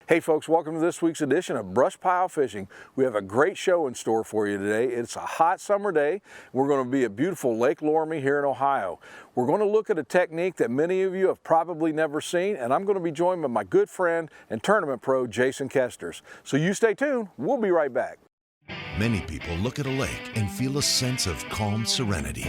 Hey folks, welcome to this week's edition of BrushPile Fishing. We have a great show in store for you today. It's a hot summer day. We're going to be at beautiful Lake Loramie here in Ohio. We're going to look at a technique that many of you have probably never seen, and I'm going to be joined by my good friend and tournament pro, Jason Koesters. So you stay tuned. We'll be right back. Many people look at a lake and feel a sense of calm serenity.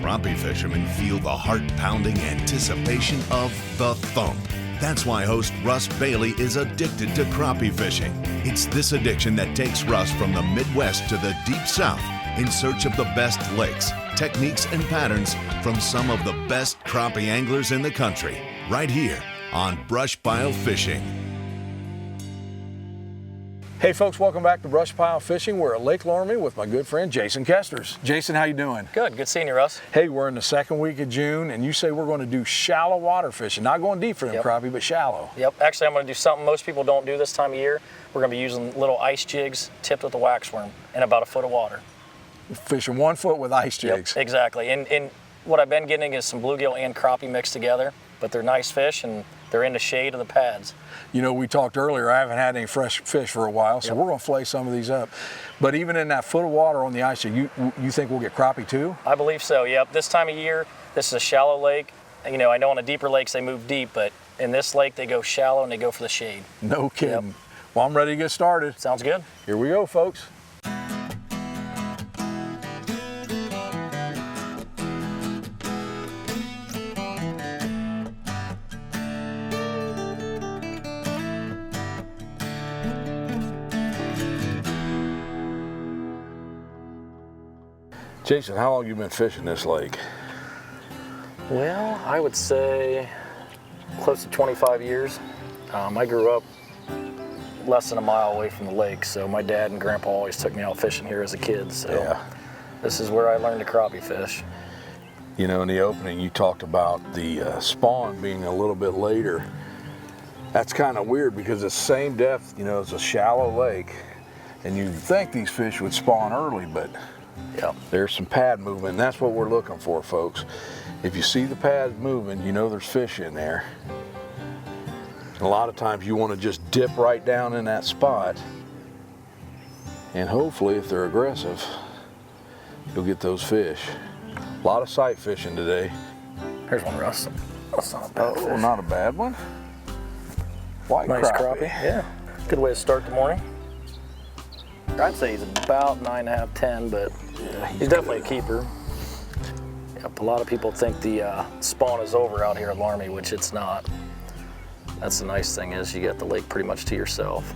Crappie fishermen feel the heart-pounding anticipation of the thump. That's why host Russ Bailey is addicted to crappie fishing. It's this addiction that takes Russ from the Midwest to the Deep South in search of the best lakes, techniques, and patterns from some of the best crappie anglers in the country, right here on BrushPile Fishing. Hey folks, welcome back to BrushPile Fishing. We're at Lake Loramie with my good friend Jason Koesters. Jason, how you doing? Good seeing you, Russ. Hey, we're in the second week of June, and you say we're going to do shallow water fishing. Not going deep for them crappie, but shallow. Yep, actually I'm going to do something most people don't do this time of year. We're going to be using little ice jigs tipped with a waxworm in about a foot of water. Fishing 1 foot with ice jigs. Yep, exactly. And what I've been getting is some bluegill and crappie mixed together, but they're nice fish and they're in the shade of the pads. You know, we talked earlier, I haven't had any fresh fish for a while, so we're going to flay some of these up. But even in that foot of water on the ice, you think we'll get crappie too? I believe so, yep. This time of year, this is a shallow lake. You know, I know on the deeper lakes they move deep, but in this lake they go shallow and they go for the shade. No kidding. Yep. Well, I'm ready to get started. Sounds good. Here we go, folks. Jason, how long have you been fishing this lake? Well, I would say close to 25 years. I grew up less than a mile away from the lake, so my dad and grandpa always took me out fishing here as a kid, so this is where I learned to crappie fish. You know, in the opening you talked about the spawn being a little bit later. That's kind of weird because it's the same depth, you know, it's a shallow lake, and you'd think these fish would spawn early, but there's some pad movement, and that's what we're looking for, folks. If you see the pads moving, you know there's fish in there. And a lot of times you want to just dip right down in that spot, and hopefully if they're aggressive, you'll get those fish. A lot of sight fishing today. Here's one, Russ. That's not a bad fish. Not a bad one. White nice crappie. Yeah, good way to start the morning. I'd say he's about 9.5, 10, but he's definitely a keeper. Yep, a lot of people think the spawn is over out here at Loramie, which it's not. That's the nice thing is you get the lake pretty much to yourself.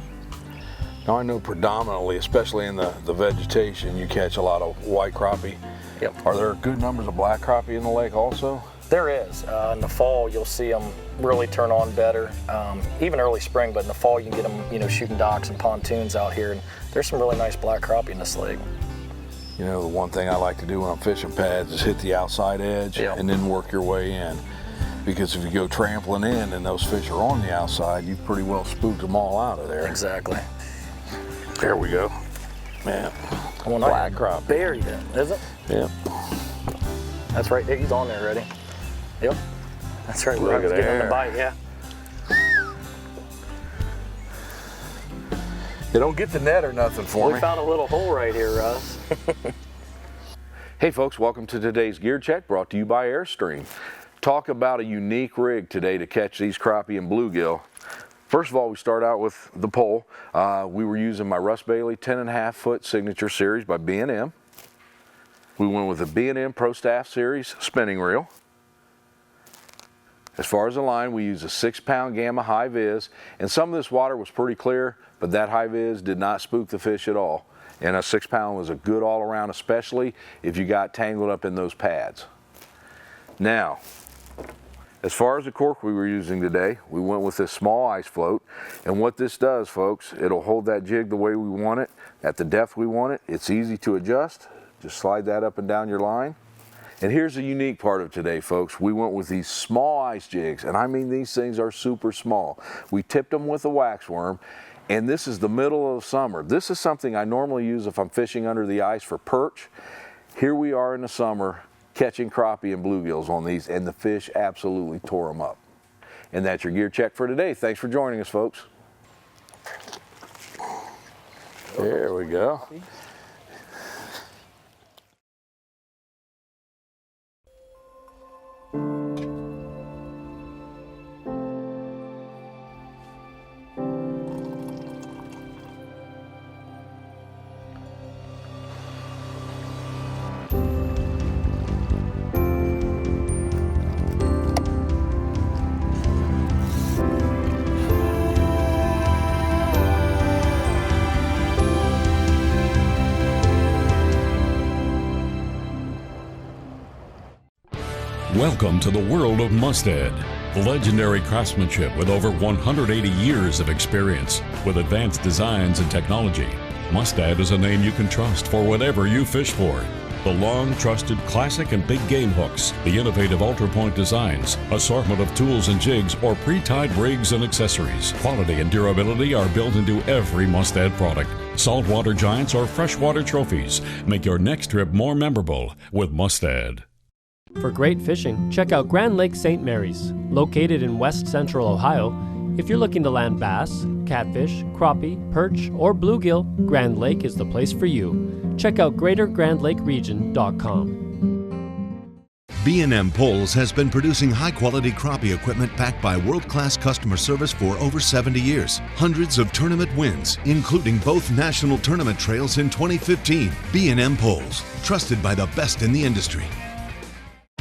Now I know predominantly, especially in the vegetation, you catch a lot of white crappie. Yep. Are there good numbers of black crappie in the lake also? There is. In the fall, you'll see them really turn on better. Even early spring, but in the fall you can get them, you know, shooting docks and pontoons out here. And there's some really nice black crappie in this lake. You know, the one thing I like to do when I'm fishing pads is hit the outside edge and then work your way in. Because if you go trampling in and those fish are on the outside, you've pretty well spooked them all out of there. Exactly. There we go. Man, black crappie. Buried it, is it? Yep. That's right there, he's on there already. Yep. That's right, we're getting on the bite, yeah. You don't get the net or nothing for me. We found a little hole right here, Russ. Hey folks, welcome to today's Gear Check brought to you by Airstream. Talk about a unique rig today to catch these crappie and bluegill. First of all, we start out with the pole. We were using my Russ Bailey 10.5 foot signature series by B&M. We went with the B&M Pro Staff Series spinning reel. As far as the line, we used a 6-pound Gamma high vis, and some of this water was pretty clear, but that high vis did not spook the fish at all. And a 6-pound was a good all around, especially if you got tangled up in those pads. Now, as far as the cork we were using today, we went with this small ice float, and what this does, folks, it'll hold that jig the way we want it, at the depth we want it. It's easy to adjust. Just slide that up and down your line. And here's the unique part of today, folks. We went with these small ice jigs, and I mean these things are super small. We tipped them with a waxworm, and this is the middle of summer. This is something I normally use if I'm fishing under the ice for perch. Here we are in the summer catching crappie and bluegills on these, and the fish absolutely tore them up. And that's your gear check for today. Thanks for joining us, folks. There we go. Welcome to the world of Mustad, legendary craftsmanship with over 180 years of experience. With advanced designs and technology, Mustad is a name you can trust for whatever you fish for. The long trusted classic and big game hooks, the innovative ultra-point designs, assortment of tools and jigs, or pre-tied rigs and accessories. Quality and durability are built into every Mustad product. Saltwater giants or freshwater trophies make your next trip more memorable with Mustad. For great fishing, check out Grand Lake St. Mary's. Located in west central Ohio, if you're looking to land bass, catfish, crappie, perch, or bluegill, Grand Lake is the place for you. Check out greatergrandlakeregion.com. B&M Poles has been producing high-quality crappie equipment backed by world-class customer service for over 70 years. Hundreds of tournament wins, including both national tournament trails in 2015. B&M Poles, trusted by the best in the industry.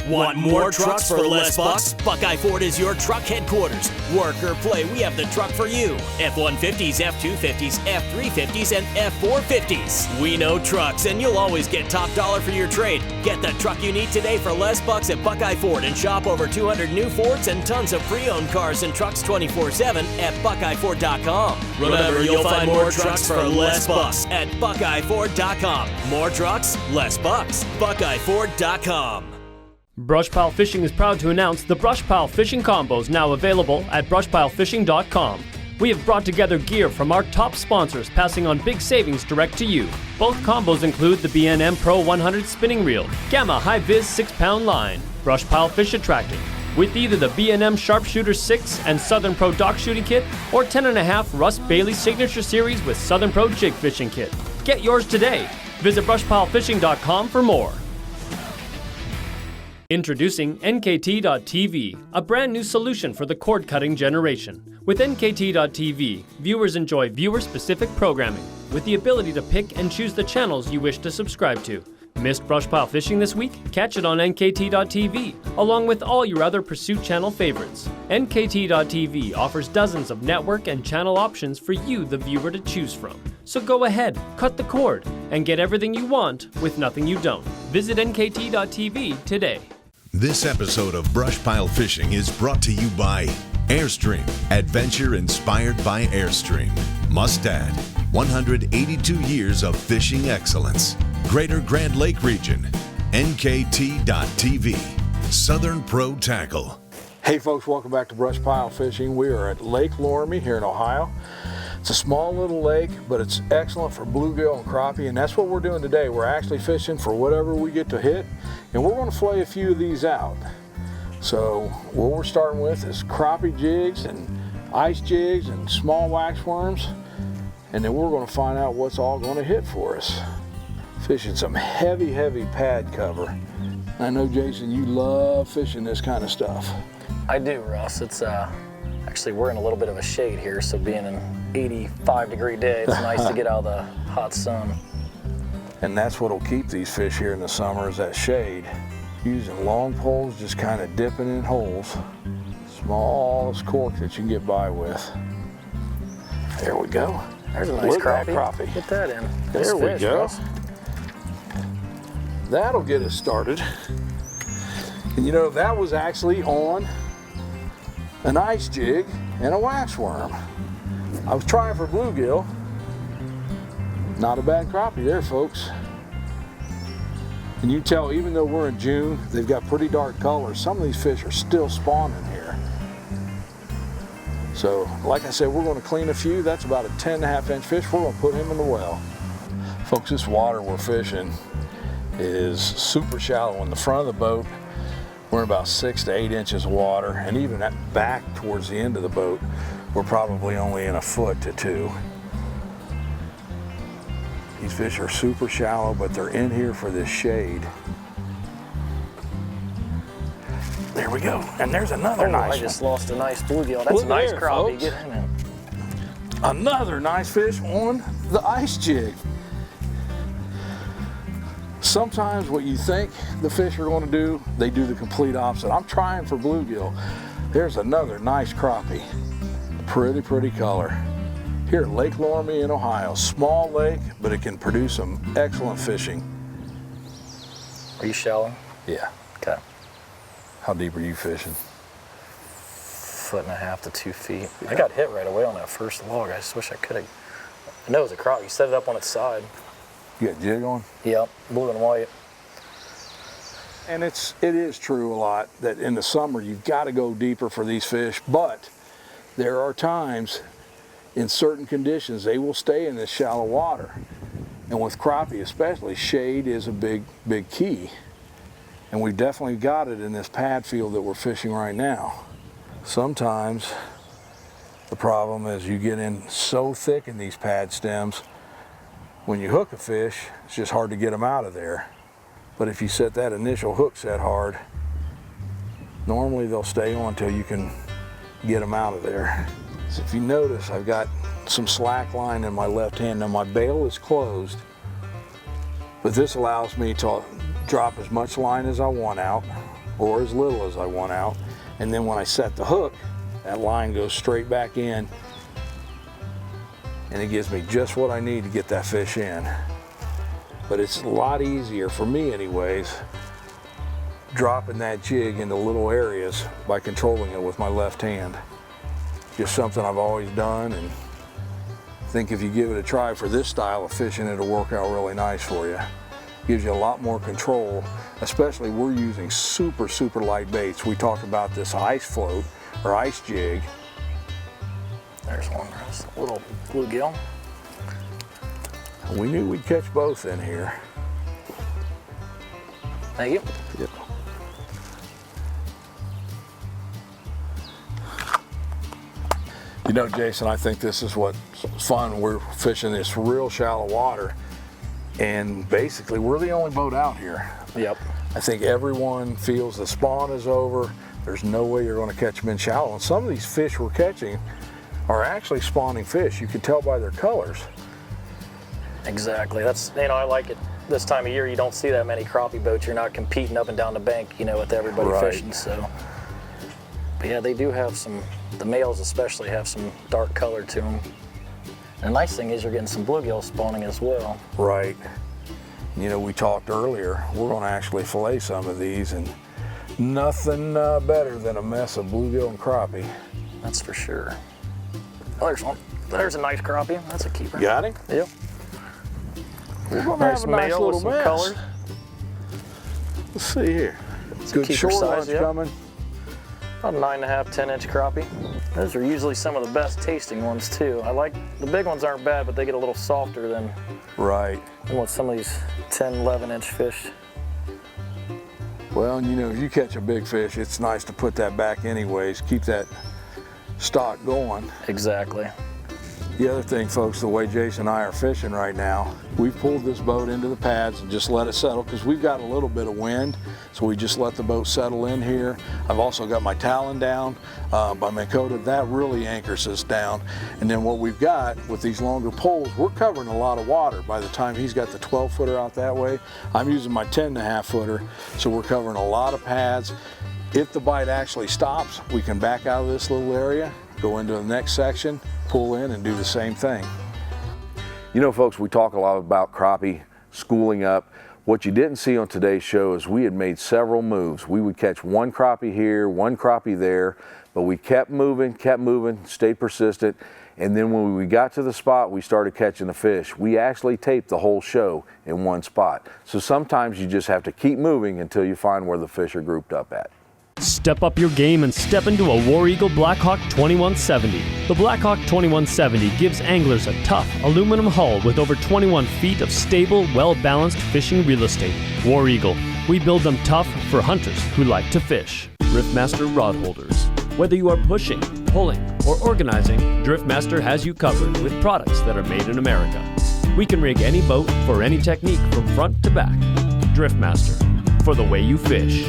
Want more trucks for less bucks? Buckeye Ford is your truck headquarters. Work or play, we have the truck for you. F-150s, F-250s, F-350s, and F-450s. We know trucks, and you'll always get top dollar for your trade. Get the truck you need today for less bucks at Buckeye Ford and shop over 200 new Fords and tons of pre-owned cars and trucks 24/7 at BuckeyeFord.com. Remember, you'll find more trucks for less bucks at BuckeyeFord.com. More trucks, less bucks. BuckeyeFord.com. BrushPile Fishing is proud to announce the BrushPile Fishing combos now available at BrushPileFishing.com. We have brought together gear from our top sponsors, passing on big savings direct to you. Both combos include the B&M Pro 100 spinning reel, Gamma High Viz 6-pound line, BrushPile Fish Attractant, with either the B&M Sharpshooter 6 and Southern Pro Dock Shooting Kit, or 10.5 Russ Bailey Signature Series with Southern Pro Jig Fishing Kit. Get yours today. Visit BrushPileFishing.com for more. Introducing NKT.TV, a brand new solution for the cord-cutting generation. With NKT.TV, viewers enjoy viewer-specific programming, with the ability to pick and choose the channels you wish to subscribe to. Missed BrushPile Fishing this week? Catch it on NKT.TV, along with all your other Pursuit Channel favorites. NKT.TV offers dozens of network and channel options for you, the viewer, to choose from. So go ahead, cut the cord, and get everything you want with nothing you don't. Visit NKT.TV today. This episode of BrushPile Fishing is brought to you by Airstream, adventure inspired by Airstream. Mustad, 182 years of fishing excellence. Greater Grand Lake Region, NKT.TV, Southern Pro Tackle. Hey folks, welcome back to BrushPile Fishing. We are at Lake Loramie here in Ohio. It's a small little lake, but it's excellent for bluegill and crappie, and that's what we're doing today. We're actually fishing for whatever we get to hit, and we're going to flay a few of these out. So what we're starting with is crappie jigs and ice jigs and small wax worms, and then we're going to find out what's all going to hit for us. Fishing some heavy pad cover. I know, Jason, you love fishing this kind of stuff. I do, Russ. It's actually, we're in a little bit of a shade here, so being an 85-degree day, it's nice to get out of the hot sun. And that's what'll keep these fish here in the summer, is that shade. Using long poles, just kind of dipping in holes. Smallest cork that you can get by with. There we go. There's a nice crappie. Crappie. Get that in. There we go. Russ. That'll get us started. And you know, that was actually on an ice jig and a wax worm. I was trying for bluegill. Not a bad crappie there, folks. And you tell, even though we're in June, they've got pretty dark colors. Some of these fish are still spawning here. So, like I said, we're going to clean a few. That's about a 10.5-inch fish. We're going to put him in the well. Folks, this water we're fishing is super shallow in the front of the boat. We're in about 6 to 8 inches of water, and even at back towards the end of the boat, we're probably only in 1 to 2 foot. These fish are super shallow, but they're in here for this shade. There we go. And there's another nice I just lost a nice bluegill. That's Look a nice there, crappie. folks. Get him in. Another nice fish on the ice jig. Sometimes what you think the fish are going to do, they do the complete opposite. I'm trying for bluegill. There's another nice crappie. Pretty color. Here at Lake Loramie in Ohio. Small lake, but it can produce some excellent fishing. Are you shallow? Yeah. Okay. How deep are you fishing? 1.5 to 2 feet. I got hit right away on that first log. I just wish I could have. I know it was a crappie. You set it up on its side. You got jig on? Yep, blue and white. And it is true a lot that in the summer you've got to go deeper for these fish, but there are times in certain conditions they will stay in this shallow water. And with crappie especially, shade is a big key. And we've definitely got it in this pad field that we're fishing right now. Sometimes the problem is you get in so thick in these pad stems, when you hook a fish, it's just hard to get them out of there. But if you set that initial hook set hard, normally they'll stay on until you can get them out of there. So if you notice, I've got some slack line in my left hand. Now my bail is closed, but this allows me to drop as much line as I want out, or as little as I want out. And then when I set the hook, that line goes straight back in, and it gives me just what I need to get that fish in. But it's a lot easier, for me anyways, dropping that jig into little areas by controlling it with my left hand. Just something I've always done, and I think if you give it a try for this style of fishing, it'll work out really nice for you. Gives you a lot more control, especially we're using super light baits. We talked about this ice float or ice jig. There's one, Russ. A little bluegill. We knew we'd catch both in here. Thank you. Yep. You know, Jason, I think this is what's fun. We're fishing this real shallow water, and basically we're the only boat out here. Yep. I think everyone feels the spawn is over. There's no way you're going to catch them in shallow. And some of these fish we're catching are actually spawning fish. You can tell by their colors. Exactly. That's, you know, I like it. This time of year, you don't see that many crappie boats. You're not competing up and down the bank, you know, with everybody Right. fishing. So, but yeah, they do have some. The males especially have some dark color to them. And the nice thing is you're getting some bluegill spawning as well. Right. You know, we talked earlier, we're going to actually fillet some of these, and nothing better than a mess of bluegill and crappie. That's for sure. Oh, there's one. There's a nice crappie. That's a keeper. Got him? Yep. We're going to Nice have a nice male little with some mess. colors. Let's see here. Good keeper short size, lunch yep. coming. About 9.5, 10-inch crappie. Those are usually some of the best tasting ones too. I like, the big ones aren't bad, but they get a little softer than Right. what some of these 10, 11-inch fish. Well, and you know, if you catch a big fish, it's nice to put that back anyways, keep that stock going. Exactly. The other thing, folks, the way Jason and I are fishing right now, we've pulled this boat into the pads and just let it settle because we've got a little bit of wind, so we just let the boat settle in here. I've also got my talon down by Minn Kota. That really anchors us down. And then what we've got with these longer poles, we're covering a lot of water. By the time he's got the 12-footer out that way, I'm using my 10.5-footer, so we're covering a lot of pads. If the bite actually stops, we can back out of this little area, go into the next section, pull in and do the same thing. You know, folks, we talk a lot about crappie schooling up. What you didn't see on today's show is we had made several moves. We would catch one crappie here, one crappie there, but we kept moving, stayed persistent, and then when we got to the spot we started catching the fish. We actually taped the whole show in one spot. So sometimes you just have to keep moving until you find where the fish are grouped up at. Step up your game and step into a War Eagle Blackhawk 2170. The Blackhawk 2170 gives anglers a tough aluminum hull with over 21 feet of stable, well-balanced fishing real estate. War Eagle. We build them tough for hunters who like to fish. Driftmaster rod holders. Whether you are pushing, pulling, or organizing, Driftmaster has you covered with products that are made in America. We can rig any boat for any technique from front to back. Driftmaster, for the way you fish.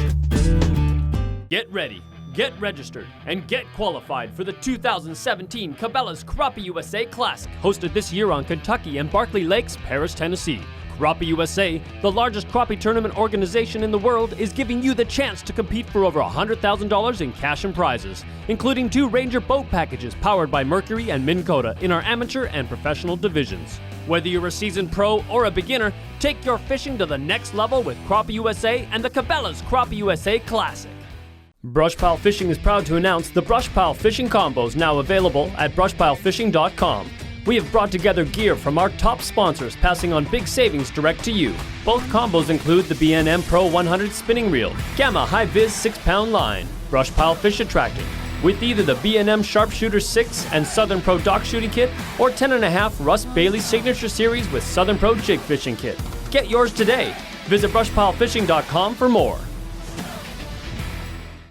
Get ready, get registered, and get qualified for the 2017 Cabela's Crappie USA Classic, hosted this year on Kentucky and Barkley Lakes, Paris, Tennessee. Crappie USA, the largest crappie tournament organization in the world, is giving you the chance to compete for over $100,000 in cash and prizes, including 2 Ranger boat packages powered by Mercury and Minn Kota in our amateur and professional divisions. Whether you're a seasoned pro or a beginner, take your fishing to the next level with Crappie USA and the Cabela's Crappie USA Classic. BrushPile Fishing is proud to announce the BrushPile Fishing Combos now available at brushpilefishing.com. We have brought together gear from our top sponsors, passing on big savings direct to you. Both combos include the B&M Pro 100 spinning reel, Gamma High Viz 6-pound line, BrushPile Fish Attractor, with either the B&M Sharpshooter 6 and Southern Pro Dock Shooting Kit, or 10.5 Russ Bailey Signature Series with Southern Pro Jig Fishing Kit. Get yours today. Visit brushpilefishing.com for more.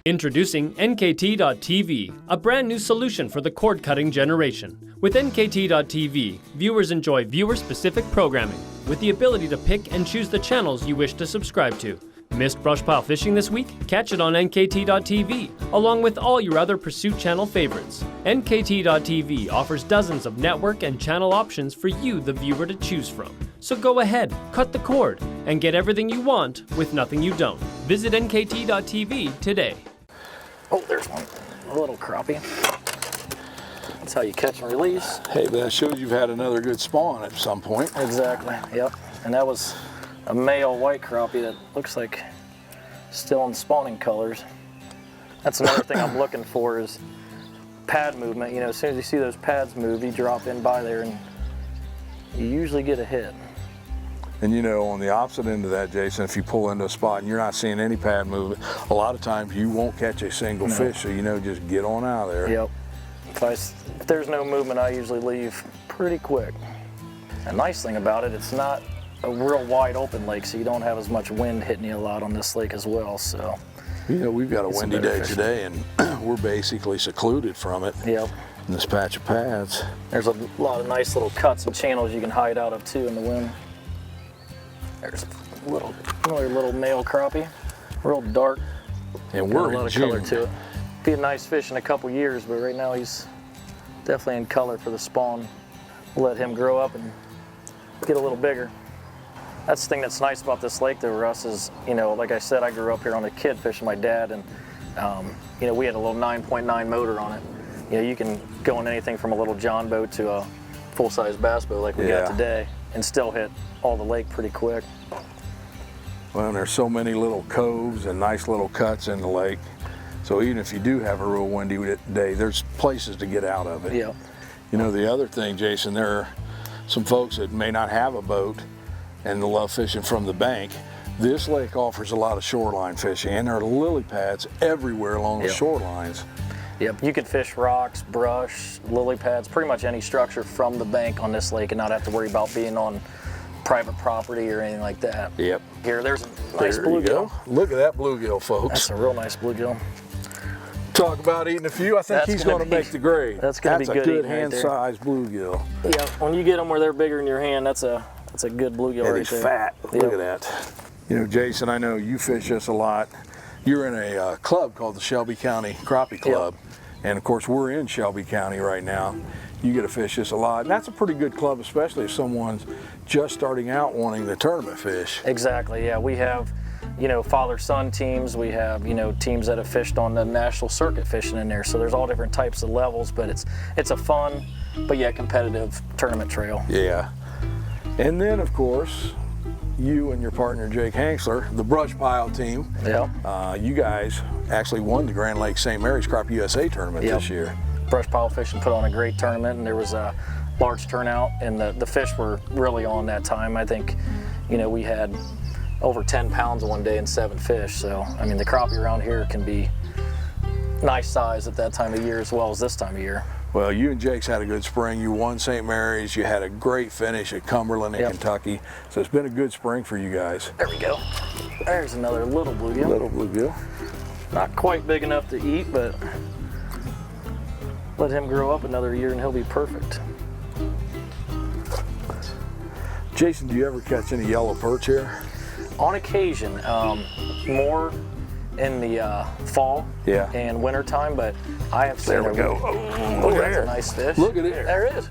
Introducing NKT.TV, a brand new solution for the cord-cutting generation. With NKT.TV, viewers enjoy viewer-specific programming, with the ability to pick and choose the channels you wish to subscribe to. Missed BrushPile Fishing this week? Catch it on NKT.TV, along with all your other Pursuit Channel favorites. NKT.TV offers dozens of network and channel options for you, the viewer, to choose from. So go ahead, cut the cord, and get everything you want with nothing you don't. Visit NKT.TV today. Oh, there's one. A little crappie. That's how you catch and release. Hey, that shows you've had another good spawn at some point. Exactly, yep. And that was a male white crappie that looks like still in spawning colors. That's another thing I'm looking for is pad movement. You know, as soon as you see those pads move, you drop in by there and you usually get a hit. And you know, on the opposite end of that, Jason, if you pull into a spot and you're not seeing any pad movement, a lot of times you won't catch a single fish, so you know, just get on out of there. Yep. If there's no movement, I usually leave pretty quick. The nice thing about it, it's not a real wide open lake, so you don't have as much wind hitting you a lot on this lake as well. So, you know, we've got a windy day today, and we're basically secluded from it. Yep. In this patch of pads. There's a lot of nice little cuts and channels you can hide out of too in the wind. There's another little male crappie, real dark. And we're got a lot of color to it. Be a nice fish in a couple years, but right now he's definitely in color for the spawn. We'll let him grow up and get a little bigger. That's the thing that's nice about this lake though, Russ, is, you know, like I said, I grew up here on a kid fishing with my dad, and you know, we had a little 9.9 motor on it. You know, you can go in anything from a little John boat to a full-size bass boat like we got today and still hit all the lake pretty quick. Well, and there's so many little coves and nice little cuts in the lake. So even if you do have a real windy day, there's places to get out of it. Yeah. You know, the other thing, Jason, there are some folks that may not have a boat and they love fishing from the bank. This lake offers a lot of shoreline fishing, and there are lily pads everywhere along the shorelines. Yep, you can fish rocks, brush, lily pads, pretty much any structure from the bank on this lake and not have to worry about being on private property or anything like that. Yep. Here, there's a nice bluegill. Look at that bluegill, folks. That's a real nice bluegill. Talk about eating a few. I think he's going to make the grade. That's going to be good. That's a good hand-sized bluegill. Yeah, when you get them where they're bigger in your hand, that's a good bluegill right there. And he's fat. Look at that. You know, Jason, I know you fish this a lot. You're in a club called the Shelby County Crappie Club. Yep. And of course, we're in Shelby County right now. You get to fish this a lot. And that's a pretty good club, especially if someone's just starting out wanting the tournament fish. Exactly, yeah. We have, you know, father-son teams. We have, you know, teams that have fished on the national circuit fishing in there. So there's all different types of levels, but it's a fun, but yet competitive tournament trail. Yeah. And then, of course, you and your partner Jake Hanksler, the BrushPile team. Yeah. You guys actually won the Grand Lake St. Mary's Crappie USA tournament this year. BrushPile Fishing put on a great tournament, and there was a large turnout, and the fish were really on that time. I think, you know, we had over 10 pounds one day and 7 fish. So, I mean, the crappie around here can be nice size at that time of year as well as this time of year. Well, you and Jake's had a good spring. You won St. Mary's. You had a great finish at Cumberland in Kentucky. So it's been a good spring for you guys. There we go. There's another little bluegill. Little bluegill. Not quite big enough to eat, but let him grow up another year and he'll be perfect. Jason, do you ever catch any yellow perch here? On occasion, more in the fall and winter time, but I have seen There we go. Oh, that's a nice fish. Look at it. There it is.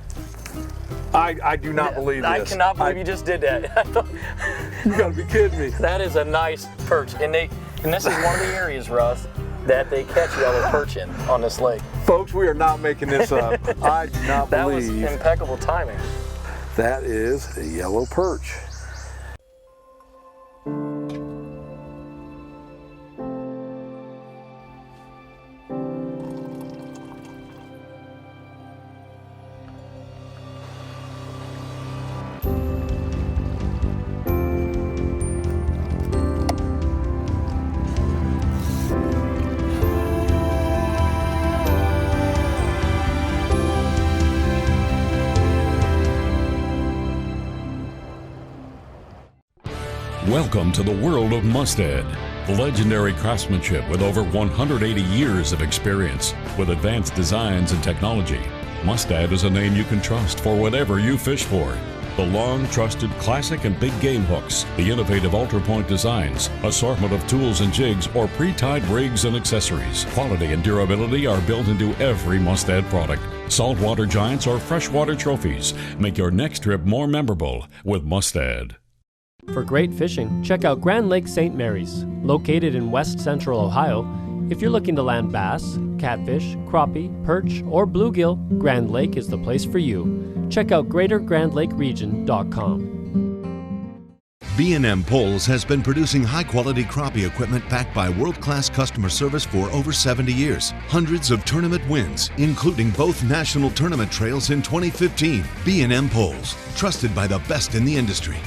I do not believe this. I cannot believe you just did that. You gotta be kidding me. That is a nice perch, and this is one of the areas, Russ, that they catch yellow perch in on this lake. Folks, we are not making this up. I do not That was believe impeccable timing. that is a yellow perch. Welcome to the world of Mustad, legendary craftsmanship with over 180 years of experience. With advanced designs and technology, Mustad is a name you can trust for whatever you fish for. The long trusted classic and big game hooks, the innovative ultra-point designs, assortment of tools and jigs, or pre-tied rigs and accessories. Quality and durability are built into every Mustad product. Saltwater giants or freshwater trophies make your next trip more memorable with Mustad. For great fishing, check out Grand Lake St. Mary's. Located in west central Ohio, if you're looking to land bass, catfish, crappie, perch, or bluegill, Grand Lake is the place for you. Check out greatergrandlakeregion.com. B&M Poles has been producing high-quality crappie equipment backed by world-class customer service for over 70 years. Hundreds of tournament wins, including both national tournament trails in 2015. B&M Poles, trusted by the best in the industry.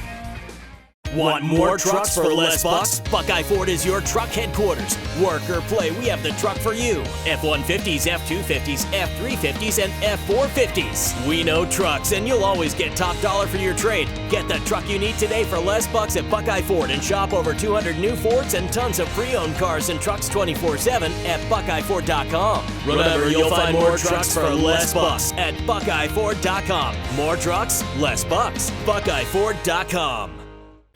Want more trucks for less bucks? Buckeye Ford is your truck headquarters. Work or play, we have the truck for you. F-150s, F-250s, F-350s, and F-450s. We know trucks, and you'll always get top dollar for your trade. Get the truck you need today for less bucks at Buckeye Ford and shop over 200 new Fords and tons of pre-owned cars and trucks 24/7 at BuckeyeFord.com. Remember, you'll find more trucks for less bucks at BuckeyeFord.com. More trucks, less bucks. BuckeyeFord.com.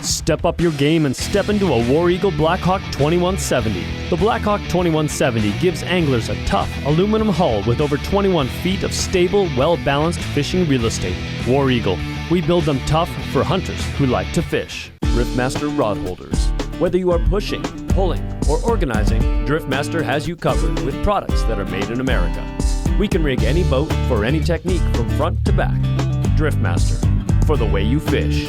Step up your game and step into a War Eagle Blackhawk 2170. The Blackhawk 2170 gives anglers a tough aluminum hull with over 21 feet of stable, well-balanced fishing real estate. War Eagle, we build them tough for hunters who like to fish. Driftmaster rod holders. Whether you are pushing, pulling, or organizing, Driftmaster has you covered with products that are made in America. We can rig any boat for any technique from front to back. Driftmaster, for the way you fish.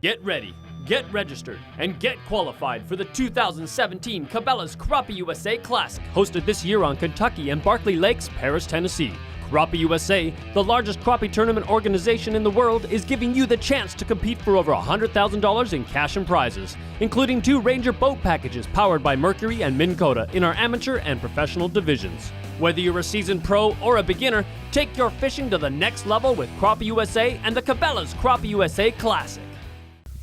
Get ready, get registered, and get qualified for the 2017 Cabela's Crappie USA Classic, hosted this year on Kentucky and Barkley Lakes, Paris, Tennessee. Crappie USA, the largest crappie tournament organization in the world, is giving you the chance to compete for over $100,000 in cash and prizes, including 2 Ranger boat packages powered by Mercury and Minn Kota in our amateur and professional divisions. Whether you're a seasoned pro or a beginner, take your fishing to the next level with Crappie USA and the Cabela's Crappie USA Classic.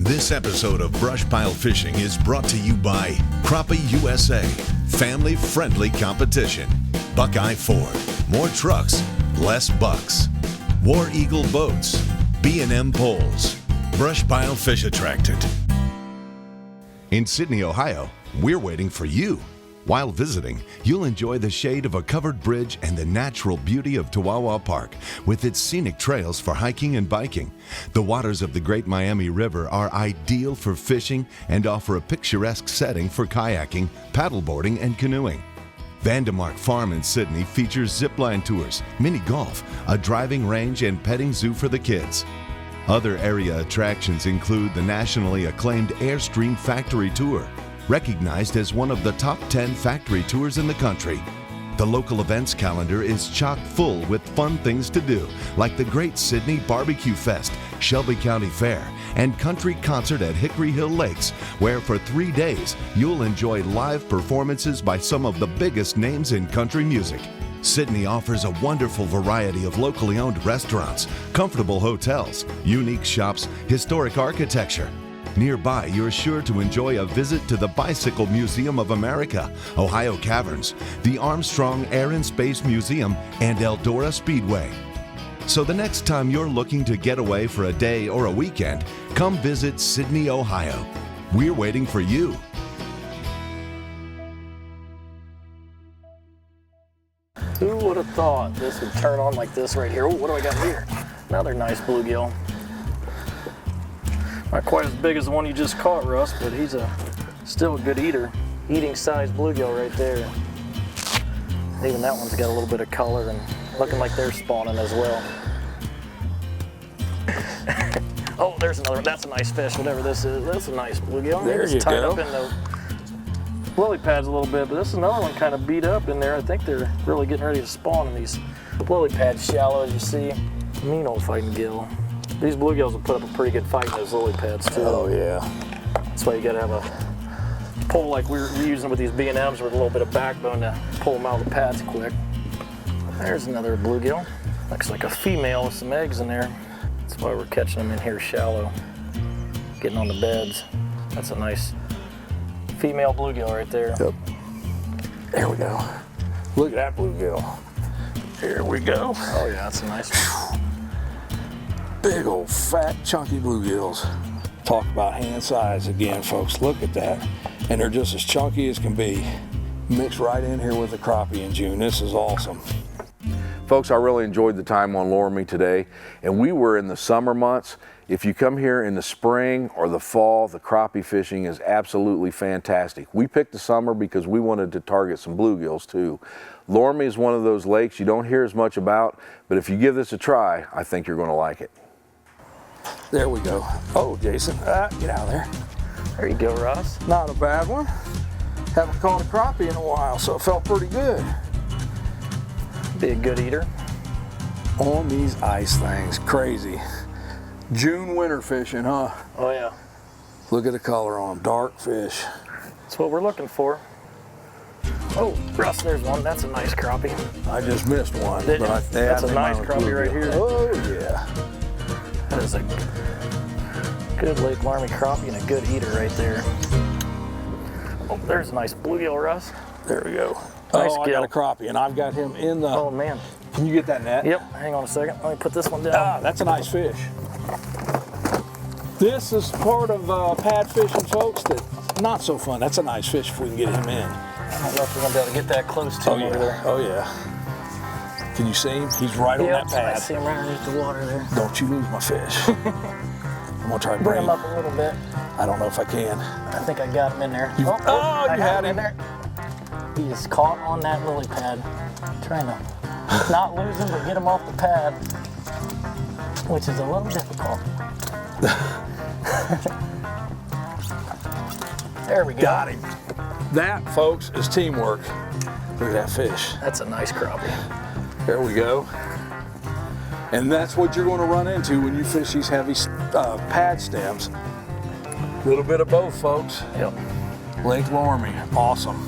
This episode of BrushPile Fishing is brought to you by Crappie USA, family-friendly competition. Buckeye Ford, more trucks, less bucks. War Eagle Boats, B&M Poles, BrushPile Fish Attractant. In Sydney, Ohio, we're waiting for you. While visiting, you'll enjoy the shade of a covered bridge and the natural beauty of Tawawa Park with its scenic trails for hiking and biking. The waters of the Great Miami River are ideal for fishing and offer a picturesque setting for kayaking, paddleboarding, and canoeing. Vandemark Farm in Sydney features zipline tours, mini golf, a driving range, and petting zoo for the kids. Other area attractions include the nationally acclaimed Airstream Factory Tour, recognized as one of the top 10 factory tours in the country. The local events calendar is chock full with fun things to do, like the Great Sydney Barbecue Fest, Shelby County Fair, and country concert at Hickory Hill Lakes, where for 3 days you'll enjoy live performances by some of the biggest names in country music. Sydney offers a wonderful variety of locally owned restaurants, comfortable hotels, unique shops, historic architecture. Nearby, you're sure to enjoy a visit to the Bicycle Museum of America, Ohio Caverns, the Armstrong Air and Space Museum, and Eldora Speedway. So the next time you're looking to get away for a day or a weekend, come visit Sydney, Ohio. We're waiting for you. Who would have thought this would turn on like this right here? Oh, what do I got here? Another nice bluegill. Not quite as big as the one you just caught, Russ, but he's still a good eater. Eating size bluegill right there. Even that one's got a little bit of color and looking like they're spawning as well. Oh, there's another one. That's a nice fish, whatever this is. That's a nice bluegill. There you tied go. up in the lily pads a little bit, but this is another one kind of beat up in there. I think they're really getting ready to spawn in these lily pads, shallow as you see. Mean old fighting gill. These bluegills will put up a pretty good fight in those lily pads too. Oh yeah. That's why you gotta have a pole like we're using with these B&Ms with a little bit of backbone to pull them out of the pads quick. There's another bluegill. Looks like a female with some eggs in there. That's why we're catching them in here shallow, getting on the beds. That's a nice female bluegill right there. Yep. There we go. Look at that bluegill. Here we go. Oh yeah, that's a nice one. Big old fat chunky bluegills. Talk about hand size again, folks. Look at that. And they're just as chunky as can be. Mixed right in here with the crappie in June. This is awesome. Folks, I really enjoyed the time on Loramie today, and we were in the summer months. If you come here in the spring or the fall, the crappie fishing is absolutely fantastic. We picked the summer because we wanted to target some bluegills too. Loramie is one of those lakes you don't hear as much about, but if you give this a try, I think you're going to like it. There we go. Oh, Jason, get out of there. There you go, Russ. Not a bad one. Haven't caught a crappie in a while, so it felt pretty good. Be a good eater. On these ice things, crazy. June winter fishing, huh? Oh yeah. Look at the color on them, dark fish. That's what we're looking for. Oh, Russ, there's one. That's a nice crappie. I just missed one. Did you? But That's a nice crappie right here. Oh yeah. That is a good Lake Loramie crappie and a good eater right there. Oh, there's a nice bluegill, Russ. There we go. Nice I got a crappie, and I've got him in the... Oh man. Can you get that net? Yep, hang on a second. Let me put this one down. That's a nice fish. This is part of pad fishing, folks, that's not so fun. That's a nice fish if we can get him in. I don't know if we're gonna be able to get that close to him over there. Oh yeah. Can you see him? He's right on that I pad. see him right underneath the water there. Don't you lose my fish. I'm gonna try to Bring him up a little bit. I don't know if I can. I think I got him in there. You I had him in there. He is caught on that lily pad. Trying to not lose him, but get him off the pad, which is a little difficult. There we go. Got him. That, folks, is teamwork. Look at that fish. That's a nice crappie. There we go. And that's what you're going to run into when you fish these heavy pad stems. A little bit of both, folks. Yep. Lake Loramie, awesome.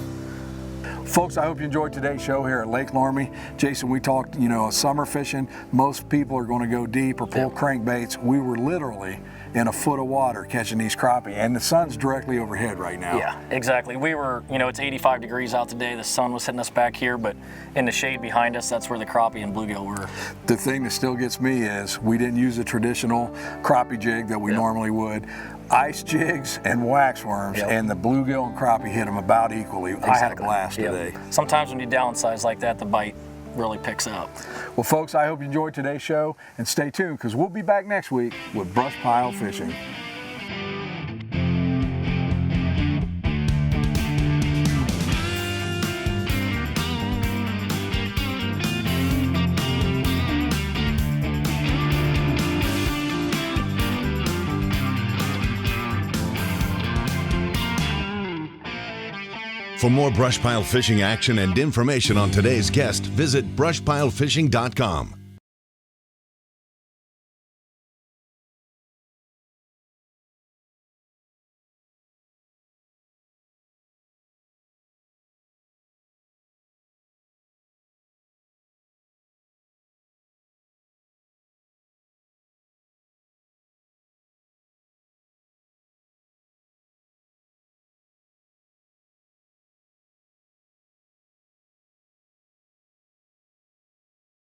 Folks, I hope you enjoyed today's show here at Lake Loramie. Jason, we talked, summer fishing. Most people are going to go deep or pull crankbaits. We were literally in a foot of water catching these crappie, and the sun's directly overhead right now. Yeah, exactly. We were, it's 85 degrees out today. The sun was hitting us back here, but in the shade behind us, that's where the crappie and bluegill were. The thing that still gets me is we didn't use a traditional crappie jig that we normally would. Ice jigs and wax worms, and the bluegill and crappie hit them about equally. Exactly. I had a blast today. Sometimes when you downsize like that, the bite really picks up. Well, folks, I hope you enjoyed today's show, and stay tuned because we'll be back next week with BrushPile Fishing. For more BrushPile Fishing action and information on today's guest, visit brushpilefishing.com.